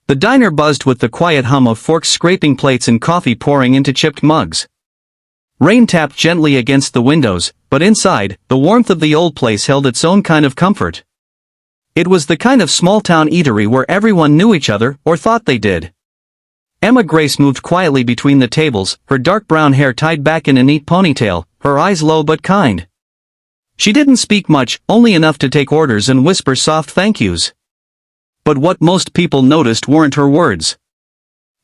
The diner buzzed with the quiet hum of forks scraping plates and coffee pouring into chipped mugs. Rain tapped gently against the windows, but inside, the warmth of the old place held its own kind of comfort. It was the kind of small-town eatery where everyone knew each other, or thought they did. Emma Grace moved quietly between the tables, her dark brown hair tied back in a neat ponytail, her eyes low but kind. She didn't speak much, only enough to take orders and whisper soft thank yous. But what most people noticed weren't her words.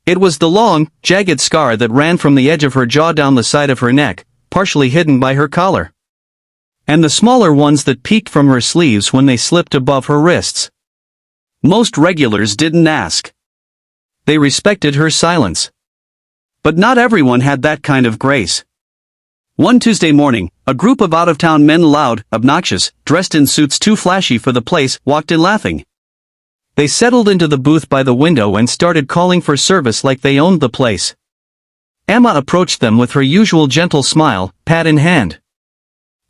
It was the long, jagged scar that ran from the edge of her jaw down the side of her neck, partially hidden by her collar. And the smaller ones that peeked from her sleeves when they slipped above her wrists. Most regulars didn't ask. They respected her silence. But not everyone had that kind of grace. One Tuesday morning, a group of out-of-town men, loud, obnoxious, dressed in suits too flashy for the place, walked in laughing. They settled into the booth by the window and started calling for service like they owned the place. Emma approached them with her usual gentle smile, pad in hand.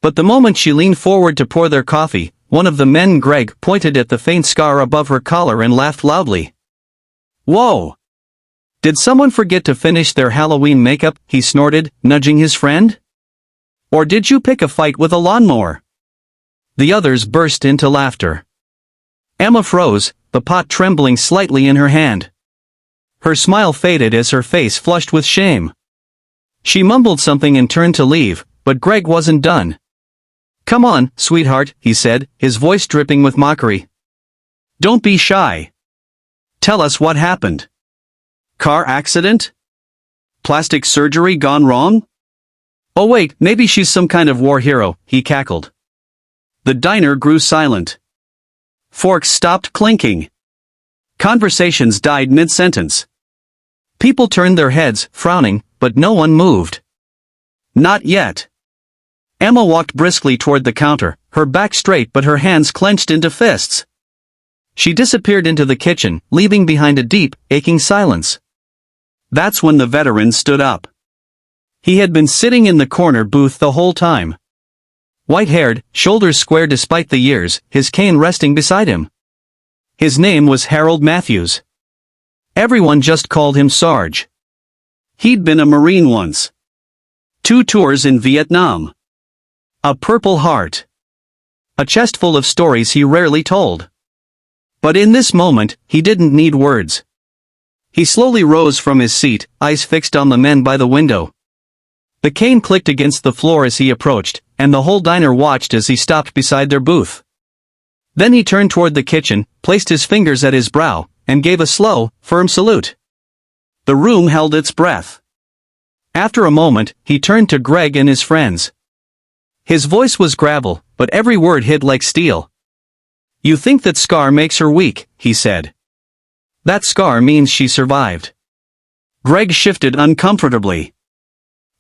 But the moment she leaned forward to pour their coffee, one of the men, Greg, pointed at the faint scar above her collar and laughed loudly. "Whoa! Did someone forget to finish their Halloween makeup?" he snorted, nudging his friend. "Or did you pick a fight with a lawnmower?" The others burst into laughter. Emma froze, the pot trembling slightly in her hand. Her smile faded as her face flushed with shame. She mumbled something and turned to leave, but Greg wasn't done. "Come on, sweetheart," he said, his voice dripping with mockery. "Don't be shy. Tell us what happened. Car accident? Plastic surgery gone wrong? Oh wait, maybe she's some kind of war hero," he cackled. The diner grew silent. Forks stopped clinking. Conversations died mid-sentence. People turned their heads, frowning, but no one moved. Not yet. Emma walked briskly toward the counter, her back straight but her hands clenched into fists. She disappeared into the kitchen, leaving behind a deep, aching silence. That's when the veteran stood up. He had been sitting in the corner booth the whole time. White-haired, shoulders square despite the years, his cane resting beside him. His name was Harold Matthews. Everyone just called him Sarge. He'd been a Marine once. 2 tours in Vietnam. A Purple Heart. A chest full of stories he rarely told. But in this moment, he didn't need words. He slowly rose from his seat, eyes fixed on the men by the window. The cane clicked against the floor as he approached, and the whole diner watched as he stopped beside their booth. Then he turned toward the kitchen, placed his fingers at his brow, and gave a slow, firm salute. The room held its breath. After a moment, he turned to Greg and his friends. His voice was gravel, but every word hit like steel. "You think that scar makes her weak," he said. "That scar means she survived." Greg shifted uncomfortably.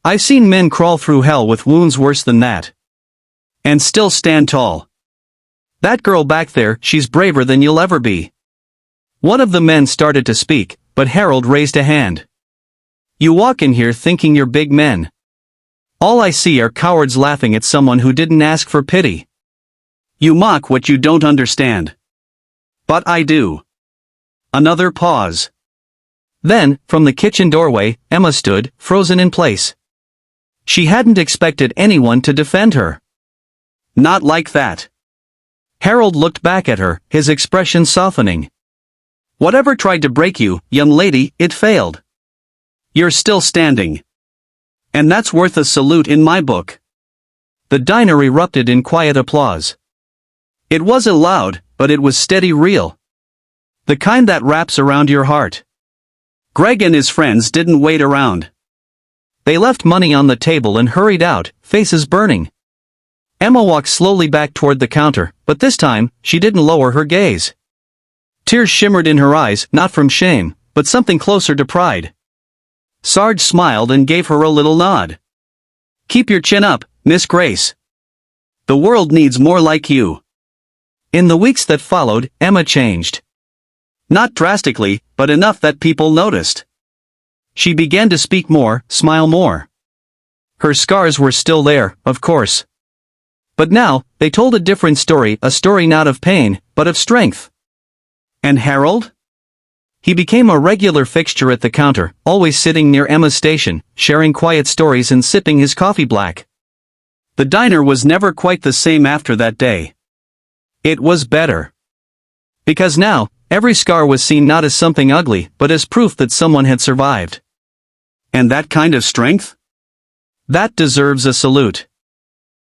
"I've seen men crawl through hell with wounds worse than that. And still stand tall. That girl back there, she's braver than you'll ever be." One of the men started to speak, but Harold raised a hand. "You walk in here thinking you're big men. All I see are cowards laughing at someone who didn't ask for pity. You mock what you don't understand." "But I do." Another pause. Then, from the kitchen doorway, Emma stood, frozen in place. She hadn't expected anyone to defend her. Not like that. Harold looked back at her, his expression softening. "Whatever tried to break you, young lady, it failed. You're still standing. And that's worth a salute in my book." The diner erupted in quiet applause. It wasn't loud, but it was steady, real. The kind that wraps around your heart. Greg and his friends didn't wait around. They left money on the table and hurried out, faces burning. Emma walked slowly back toward the counter, but this time, she didn't lower her gaze. Tears shimmered in her eyes, not from shame, but something closer to pride. Sarge smiled and gave her a little nod. "Keep your chin up, Miss Grace. The world needs more like you." In the weeks that followed, Emma changed. Not drastically, but enough that people noticed. She began to speak more, smile more. Her scars were still there, of course. But now, they told a different story, a story not of pain, but of strength. And Harold? He became a regular fixture at the counter, always sitting near Emma's station, sharing quiet stories and sipping his coffee black. The diner was never quite the same after that day. It was better. Because now, every scar was seen not as something ugly, but as proof that someone had survived. And that kind of strength? That deserves a salute.